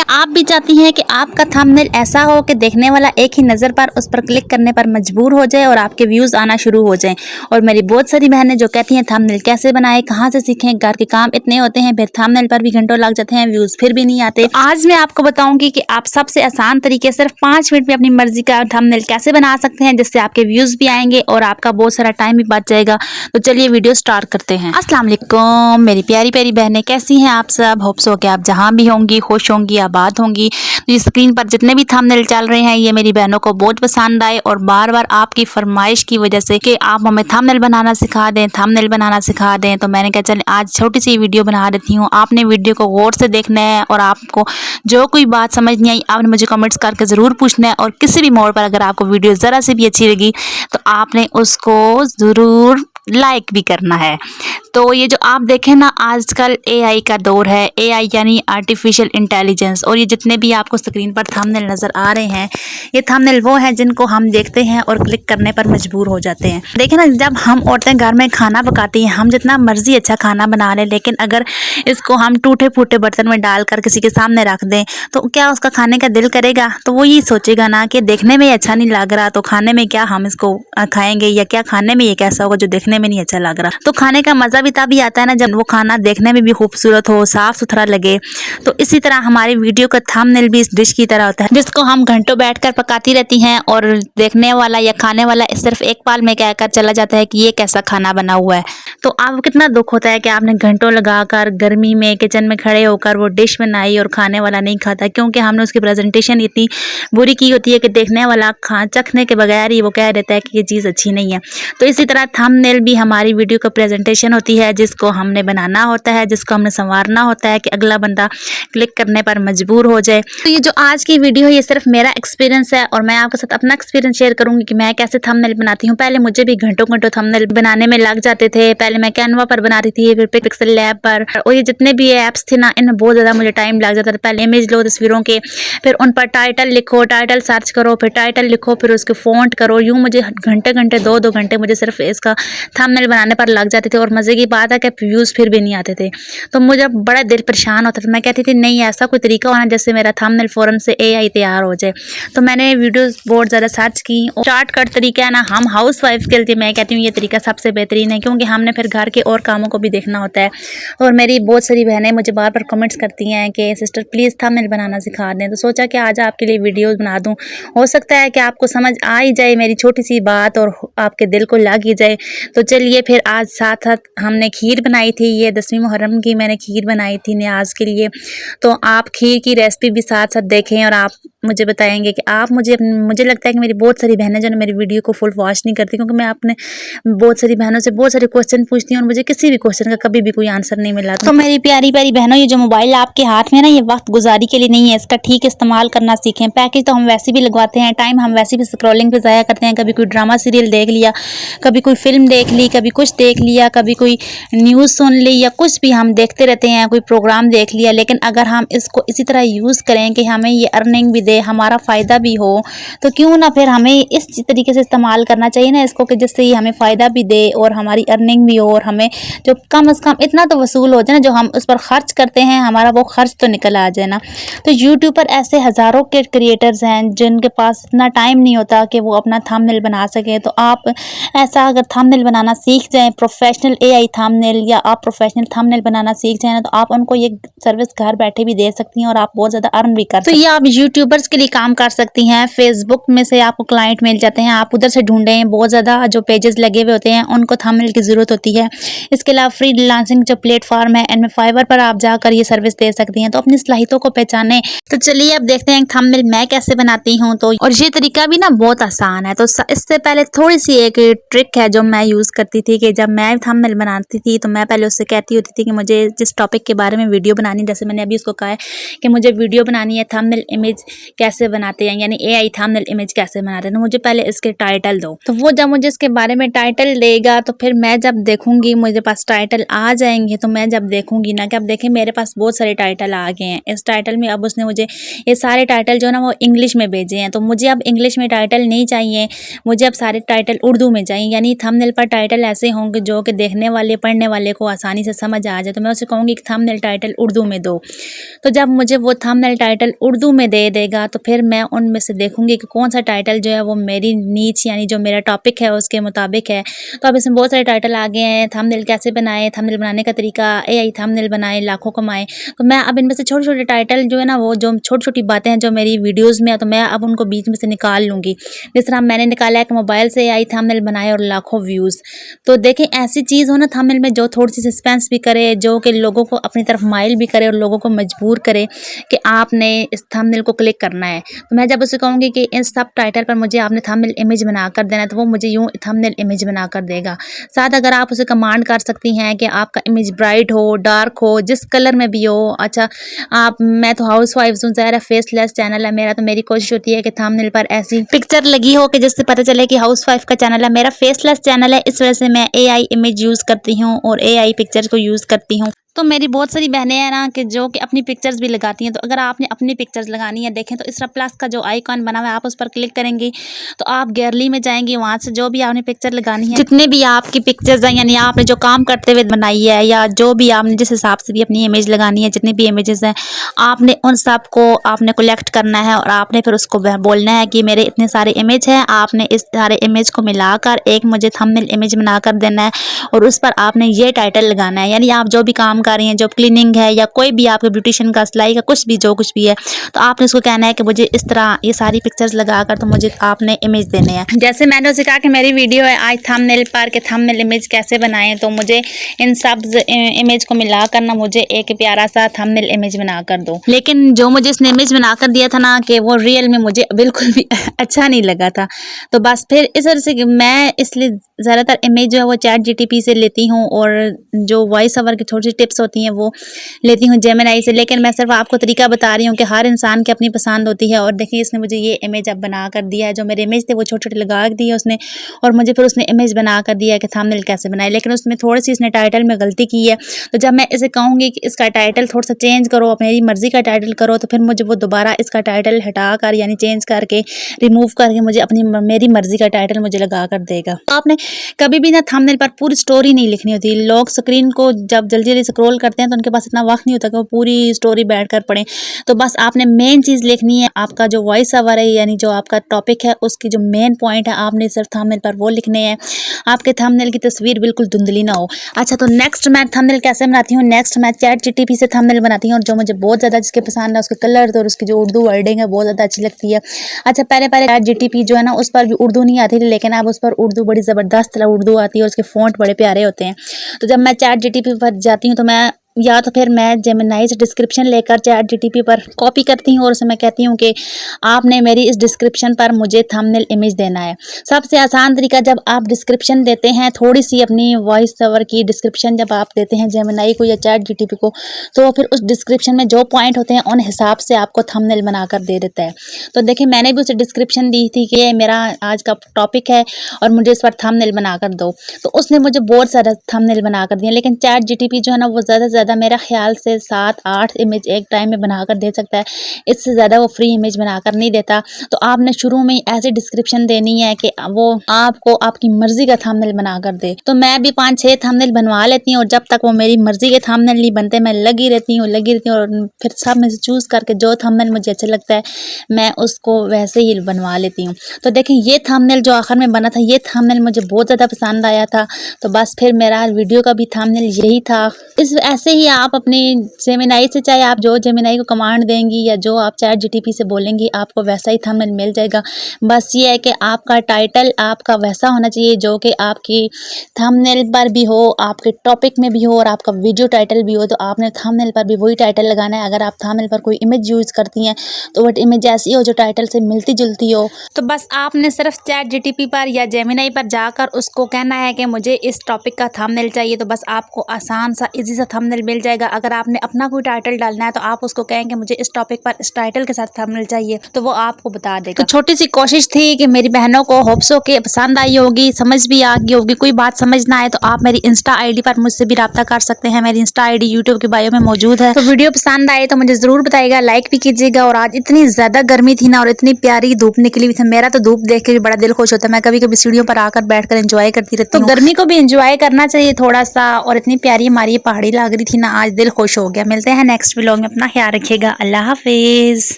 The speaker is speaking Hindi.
आप भी चाहती हैं कि आपका थंबनेल ऐसा हो कि देखने वाला एक ही नज़र पर उस पर क्लिक करने पर मजबूर हो जाए और आपके व्यूज़ आना शुरू हो जाएं। और मेरी बहुत सारी बहनें जो कहती हैं थंबनेल कैसे बनाएं, कहाँ से सीखें, घर के काम इतने होते हैं, फिर थंबनेल पर भी घंटों लग जाते हैं, व्यूज़ फिर भी नहीं आते। तो आज मैं आपको बताऊंगी कि आप सबसे आसान तरीके सिर्फ 5 मिनट में अपनी मर्जी का थंबनेल कैसे बना सकते हैं जिससे आपके व्यूज़ भी आएंगे और आपका बहुत सारा टाइम भी बच जाएगा। तो चलिए वीडियो स्टार्ट करते हैं। अस्सलाम वालेकुम मेरी प्यारी प्यारी बहनें, कैसी हैं आप सब? होप्स हो कि आप जहाँ भी होंगी खुश होंगी, आबाद होंगी। तो ये स्क्रीन पर जितने भी थंबनेल चल रहे हैं ये मेरी बहनों को बहुत पसंद आए और बार बार आपकी फरमाइश की वजह से कि आप हमें थंबनेल बनाना सिखा दें, थंबनेल बनाना सिखा दें। तो मैंने कहा चल आज छोटी सी वीडियो बना देती हूँ। आपने वीडियो को गौर से देखना है और आपको जो कोई बात समझ नहीं आई आपने मुझे कमेंट्स करके ज़रूर पूछना है। और किसी भी मोड़ पर अगर आपको वीडियो ज़रा से भी अच्छी लगी तो आपने उसको ज़रूर लाइक भी करना है। तो ये जो आप देखें ना, आजकल एआई का दौर है। एआई यानी आर्टिफिशियल इंटेलिजेंस। और ये जितने भी आपको स्क्रीन पर थंबनेल नज़र आ रहे हैं ये थंबनेल वो हैं जिनको हम देखते हैं और क्लिक करने पर मजबूर हो जाते हैं। देखें ना, जब हम औरतें घर में खाना पकाती हैं हम जितना मर्जी अच्छा खाना बना लें, लेकिन अगर इसको हम टूटे फूटे बर्तन में डालकर किसी के सामने रख दें तो क्या उसका खाने का दिल करेगा? तो वो ये सोचेगा ना कि देखने में अच्छा नहीं लग रहा तो खाने में क्या हम इसको खाएंगे, या क्या खाने में ये कैसा होगा जो देखने में नहीं अच्छा लग रहा। तो खाने का मज़ा भी तभी आता है ना जब वो खाना देखने में भी खूबसूरत हो, साफ सुथरा लगे। तो इसी तरह हमारी वीडियो का थंबनेल भी इस डिश की तरह होता है जिसको हम घंटों बैठकर पकाती रहती हैं और देखने वाला या खाने वाला सिर्फ एक पाल में कहकर चला जाता है कि ये कैसा खाना बना हुआ है। तो आपको कितना दुख होता है कि आपने घंटों लगाकर गर्मी में किचन में खड़े होकर वो डिश बनाई और खाने वाला नहीं खाता, क्योंकि हमने उसकी प्रेजेंटेशन इतनी बुरी की होती है कि देखने वाला चखने के बगैर ही वो कह देता है कि ये चीज़ अच्छी नहीं है। तो इसी तरह थंबनेल भी हमारी वीडियो का प्रेजेंटेशन होती है जिसको हमने बनाना होता है, जिसको हमने संवारना होता है कि अगला बंदा क्लिक करने पर मजबूर हो जाए। तो ये जो आज की वीडियो है ये सिर्फ मेरा एक्सपीरियंस है और मैं आपके साथ अपना एक्सपीरियंस शेयर करूंगी कि मैं कैसे थंबनेल बनाती हूँ। पहले मुझे भी घंटों घंटों थंबनेल बनाने में लग जाते थे। पहले मैं कैनवा पर बनाती थी, फिर पिक्सेल लैब पर, और ये जितने भी ऐप्स थे ना इनमें बहुत ज़्यादा मुझे टाइम लग जाता था। पहले इमेज लो तस्वीरों के, फिर उन पर टाइटल लिखो, टाइटल सर्च करो, फिर टाइटल लिखो, फिर उसके फ़ॉन्ट करो। यूँ मुझे घंटे घंटे 2-2 घंटे मुझे सिर्फ इसका थंबनेल बनाने पर लग जाते थे। और मज़े की बात है कि व्यूज़ फिर भी नहीं आते थे। तो मुझे बड़ा दिल परेशान होता था। मैं कहती थी नहीं ऐसा कोई तरीका होना जैसे मेरा थंबनेल फ़ौरन से एआई तैयार हो जाए। तो मैंने वीडियोस बहुत ज़्यादा सर्च की। शॉर्ट कट तरीका है ना, हम हाउस वाइफ के लिए मैं कहती हूँ ये तरीका सबसे बेहतरीन है, क्योंकि हमने फिर घर के और कामों को भी देखना होता है। और मेरी बहुत सारी बहनें मुझे बार बार कमेंट्स करती हैं कि सिस्टर प्लीज़ थंबनेल बनाना सिखा दें। तो सोचा कि आज आपके लिए वीडियोस बना दूं। हो सकता है कि आपको समझ आ ही जाए मेरी छोटी सी बात और आपके दिल को लग ही जाए। तो चलिए फिर आज साथ साथ हमने खीर बनाई थी। ये 10वीं मुहर्रम की मैंने खीर बनाई थी न्याज के लिए। तो आप खीर की रेसिपी भी साथ साथ देखें और आप मुझे बताएंगे कि आप मुझे लगता है कि मेरी बहुत सारी बहनें जो मेरी वीडियो को फुल वॉच नहीं करती, क्योंकि मैं अपने बहुत सारी बहनों से बहुत सारे क्वेश्चन पूछती हूँ और मुझे किसी भी क्वेश्चन का कभी भी कोई आंसर नहीं मिला। तो मेरी प्यारी प्यारी बहनों, ये जो मोबाइल आपके हाथ में ना ये वक्त गुजारी के लिए नहीं है, इसका ठीक इस्तेमाल करना सीखें। पैकेज तो हम वैसे भी लगवाते हैं, टाइम हम वैसे भी स्क्रॉलिंग पे ज़ाया करते हैं। कभी कोई ड्रामा सीरियल देख लिया, कभी कोई फिल्म देख ली, कभी कुछ देख लिया, कभी कोई न्यूज़ सुन ली, या कुछ भी हम देखते रहते हैं, कोई प्रोग्राम देख लिया। लेकिन अगर हम इसको इसी तरह यूज़ करें कि हमें ये अर्निंग भी दे, हमारा फ़ायदा भी हो, तो क्यों ना फिर हमें इस तरीके से इस्तेमाल करना चाहिए ना इसको कि जिससे ये हमें फ़ायदा भी दे और हमारी अर्निंग भी हो, और हमें जो कम से कम इतना तो वसूल हो जाए ना जो हम उस पर खर्च करते हैं, हमारा वो खर्च तो निकल आ जाए ना। तो यूट्यूब पर ऐसे हज़ारों के क्रिएटर्स हैं जिनके पास इतना टाइम नहीं होता कि वो अपना थंबनेल बना सकें। तो आप ऐसा अगर थंबनेल बनाना सीख जाएं, प्रोफेशनल एआई थंबनेल, या आप प्रोफेशनल थंबनेल बनाना सीख जाएं ना, तो आप उनको ये सर्विस घर बैठे भी दे सकती हैं और आप बहुत ज़्यादा अर्न भी कर सकती हैं। तो ये आप यूट्यूबर्स के लिए काम कर सकती हैं। फेसबुक में से आपको क्लाइंट मिल जाते हैं, आप उधर से ढूंढें। बहुत ज़्यादा जो पेजेस लगे हुए होते हैं उनको थंबनेल की ज़रूरत होती है। इसके अलावा फ्रीलांसिंग जो प्लेटफॉर्म है इनमें फाइवर पर आप जाकर ये सर्विस दे सकती हैं। तो अपनी सलाहियतों को पहचानें। तो चलिए अब देखते हैं थंबनेल मैं कैसे बनाती हूँ। तो और ये तरीका भी ना बहुत आसान है। तो इससे पहले थोड़ी सी एक ट्रिक है जो मैं यूज़ करती थी कि जब मैं थंबनेल बनाती थी तो मैं पहले उससे कहती होती थी कि मुझे जिस टॉपिक के बारे में वीडियो बनानी, जैसे मैंने अभी उसको कहा है कि मुझे वीडियो बनानी है थंबनेल इमेज कैसे बनाते हैं, यानी AI थंबनेल इमेज कैसे बनाते हैं। तो मुझे पहले इसके टाइटल दो। तो वो जब मुझे इसके बारे में टाइटल देगा तो फिर मैं जब देखूंगी, मुझे पास टाइटल आ जाएंगे तो मैं जब देखूंगी ना, कि अब देखें मेरे पास बहुत सारे टाइटल आ गए हैं। इस टाइटल में अब उसने मुझे ये सारे टाइटल जो है ना वो इंग्लिश में भेजे हैं। तो मुझे अब इंग्लिश में टाइटल नहीं चाहिए, मुझे अब सारे टाइटल उर्दू में चाहिए। यानी थंबनेल पर टाइटल ऐसे होंगे जो कि देखने वाले पढ़ने वाले को आसानी से समझ आ जाए। तो मैं उसे कहूँगी कि थंबनेल टाइटल उर्दू में दो। तो जब मुझे वो थंबनेल टाइटल उर्दू में दे देगा तो फिर मैं उनमें से देखूंगी कि कौन सा टाइटल जो है वो मेरी नीच यानी जो मेरा टॉपिक है उसके मुताबिक है। तो अब इसमें बहुत सारे टाइटल आ गए हैं, थंबनेल कैसे बनाए, थंबनेल बनाने का तरीका, AI थंबनेल बनाए लाखों कमाए। तो मैं अब इनमें से छोटे छोटे टाइटल जो है ना, वो जो छोटी छोटी बातें हैं जो मेरी वीडियोज़ में है, तो मैं अब उनको बीच में से निकाल लूँगी। जिस तरह मैंने निकाला है कि मोबाइल से AI थंबनेल बनाए और लाखों व्यूज़। तो देखें ऐसी चीज़ हो ना थंबनेल में जो थोड़ी सी सस्पेंस भी करे, जो कि लोगों को अपनी तरफ माइल भी करे और लोगों को मजबूर करे कि आपने इस थंबनेल को क्लिक करना है। तो मैं जब उसे कहूँगी कि इस सब टाइटल पर मुझे आपने थंबनेल इमेज बना कर देना है, तो वो मुझे यूँ थंबनेल इमेज बना कर देगा। साथ अगर आप उसे कमांड कर सकती हैं कि आपका इमेज ब्राइट हो, डार्क हो, जिस कलर में भी हो। अच्छा मैं तो हाउस वाइफ हूँ, ज़ाहिर फेसलेस चैनल है मेरा, तो मेरी कोशिश होती है कि थंबनेल पर ऐसी पिक्चर लगी हो कि जिससे पता चले कि हाउस वाइफ का चैनल है। मेरा फेसलेस चैनल है, इस वजह से मैं AI इमेज यूज़ करती हूँ और AI पिक्चर को यूज़ करती हूँ। तो मेरी बहुत सारी बहनें हैं ना कि जो कि अपनी पिक्चर्स भी लगाती हैं। तो अगर आपने अपनी पिक्चर्स लगानी है, देखें तो इस तरह प्लस का जो आइकॉन बना हुआ है, आप उस पर क्लिक करेंगी तो आप गैलरी में जाएंगी, वहाँ से जो भी आपने पिक्चर लगानी है, जितने भी आपकी पिक्चर्स हैं, यानी आपने जो काम करते हुए बनाई है या जो भी आपने जिस हिसाब से भी अपनी इमेज लगानी है, जितनी भी इमेजेस हैं, आपने उन सब को आपने कलेक्ट करना है और आपने फिर उसको बोलना है कि मेरे इतने सारे इमेज हैं। आपने इस सारे इमेज को मिलाकर एक मुझे थंबनेल इमेज बना कर देना है और उस पर आपने ये टाइटल लगाना है। यानी आप जो भी काम कर रही हैं, जो क्लीनिंग है या कोई भी आपके ब्यूटिशियन का, सिलाई का, कुछ भी जो कुछ भी है, तो आपने उसको कहना है कि मुझे इस तरह ये सारी पिक्चर्स लगाकर तो मुझे आपने इमेज देने हैं। जैसे मैंने उसे कहा कि मेरी वीडियो है आज थंबनेल पर के थंबनेल इमेज कैसे बनाएं, तो मुझे इन सब इमेज को मिलाकर ना मुझे एक प्यारा सा थंबनेल इमेज बना कर दो। लेकिन जो मुझे इसने इमेज बना कर दिया था ना, कि वो रियल में मुझे बिल्कुल भी अच्छा नहीं लगा था। तो बस फिर इस वजह से मैं इसलिए ज़्यादातर इमेज जो है वो ChatGPT से लेती हूँ और जो वॉइस ओवर की थोड़ी सी टिप्स होती हैं वो लेती हूँ जेमिनी से। लेकिन मैं सिर्फ आपको तरीका बता रही हूँ कि हर इंसान की अपनी पसंद होती है। और देखिए इसने मुझे ये इमेज अब बना कर दिया है, जो मेरे इमेज थे वो छोटे छोटे लगा दिए उसने, और मुझे फिर उसने इमेज बना कर दिया कि थंबनेल कैसे बनाए। लेकिन उसमें थोड़ी सी इसने टाइटल में गलती की है। तो जब मैं इसे कहूँगी कि इसका टाइटल थोड़ा सा चेंज करो, मेरी मर्जी का टाइटल करो, तो फिर मुझे वो दोबारा इसका टाइटल हटा कर यानी चेंज करके रिमूव करके मुझे अपनी मेरी मर्जी का टाइटल मुझे लगा कर देगा। तो आपने कभी भी ना थंबनेल पर पूरी स्टोरी नहीं लिखनी होती। लोग स्क्रीन को जब जल्दी जल्दी स्क्रॉल करते हैं तो उनके पास इतना वक्त नहीं होता कि वो पूरी स्टोरी बैठ कर पढ़ें। तो बस आपने मेन चीज़ लिखनी है, आपका जो वॉइस ओवर है यानी जो आपका टॉपिक है उसकी जो मेन पॉइंट है आपने सिर्फ थंबनेल पर वो लिखने हैं। आपके थंबनेल की तस्वीर बिल्कुल धुंधली ना हो। अच्छा, तो नेक्स्ट मैं थंबनेल कैसे बनाती हूँ, नेक्स्ट मैं ChatGPT से थंबनेल बनाती हूँ और जो मुझे बहुत ज़्यादा जिसके पसंद है उसके कलर और उसकी जो उर्दू वर्डिंग है बहुत ज़्यादा अच्छी लगती है। अच्छा, पहले ChatGPT जो है ना उस पर भी उर्दू नहीं आती थी, लेकिन अब उस पर उर्दू बड़ी ज़बरदस्त उर्दू आती है और उसके फ़ॉन्ट बड़े प्यारे होते हैं। तो जब मैं ChatGPT पर जाती हूँ तो मैं या तो फिर मैं जेमिनी से डिस्क्रिप्शन लेकर ChatGPT पर कॉपी करती हूँ और उसे मैं कहती हूँ कि आपने मेरी इस डिस्क्रिप्शन पर मुझे थंबनेल इमेज देना है। सबसे आसान तरीका, जब आप डिस्क्रिप्शन देते हैं थोड़ी सी अपनी वॉइस ओवर की डिस्क्रिप्शन जब आप देते हैं जेमिनी को या ChatGPT को, तो फिर उस डिस्क्रिप्शन में जो पॉइंट होते हैं उन हिसाब से आपको थंबनेल बनाकर दे देता है। तो देखिए मैंने भी उसे डिस्क्रिप्शन दी थी कि ये मेरा आज का टॉपिक है और मुझे इस पर थंबनेल बनाकर दो, तो उसने मुझे बहुत सारा थंबनेल बनाकर दिया। लेकिन ChatGPT जो है ना वो ज़्यादा से ज़्यादा मेरा ख्याल से 7-8 इमेज एक टाइम में बनाकर दे सकता है, इससे ज़्यादा वो फ्री इमेज बनाकर नहीं देता। तो आपने शुरू में ऐसी डिस्क्रिप्शन देनी है कि वो आपको आपकी मर्जी का थंबनेल बनाकर दे। तो मैं भी 5-6 थंबनेल बनवा लेती हूँ और जब तक वो मेरी मर्जी के थंबनेल नहीं बनते मैं लगी रहती हूँ और फिर सब में से चूज़ करके जो थंबनेल मुझे अच्छा लगता है मैं उसको वैसे ही बनवा लेती हूँ। तो देखें ये थंबनेल जो आखिर में बना था, ये थंबनेल मुझे बहुत ज़्यादा पसंद आया था। तो बस फिर मेरा वीडियो का भी थंबनेल यही था। इस ऐसे ही आप अपनी जेमिनी से, चाहे आप जो जेमिनी को कमांड देंगी या जो आप ChatGPT से बोलेंगी, आपको वैसा ही थंबनेल मिल जाएगा। बस ये है कि आपका टाइटल आपका वैसा होना चाहिए जो कि आपकी थंबनेल पर भी हो, आपके टॉपिक में भी हो और आपका वीडियो टाइटल भी हो। तो आपने थंबनेल पर भी वही टाइटल लगाना है। अगर आप थंबनेल पर कोई इमेज यूज़ करती हैं तो वो इमेज ऐसी हो जो टाइटल से मिलती जुलती हो। तो बस आपने सिर्फ ChatGPT पर या जेमिनी पर जाकर उसको कहना है कि मुझे इस टॉपिक का थंबनेल चाहिए। तो बस आपको आसान सा इजी सा थंबनेल थंबनेल मिल जाएगा। अगर आपने अपना कोई टाइटल डालना है तो आप उसको कहेंगे मुझे इस टॉपिक पर इस टाइटल के साथ थंबनेल चाहिए, तो वो आपको बता देगा। तो छोटी सी कोशिश थी कि मेरी बहनों को होप्स हो के पसंद आई होगी, समझ भी आ गई होगी। कोई बात समझ ना आए तो आप मेरी इंस्टा आईडी पर मुझसे भी राब्ता कर सकते हैं। मेरी इंस्टा आईडी यूट्यूब के बायो में मौजूद है। तो वीडियो पसंद आए तो मुझे जरूर बताइएगा, लाइक भी कीजिएगा। और आज इतनी ज्यादा गर्मी थी ना और इतनी प्यारी धूप निकली हुई थी, मेरा तो धूप देख के भी बड़ा दिल खुश होता है। मैं कभी कभी सीढ़ियों पर आकर बैठकर एंजॉय करती रहती हूँ। तो गर्मी को भी एंजॉय करना चाहिए थोड़ा सा। और इतनी प्यारी हमारी ये पहाड़ी लग रही थी ना, आज दिल खुश हो गया। मिलते हैं नेक्स्ट व्लॉग में, अपना ख्याल रखिएगा। अल्लाह हाफिज।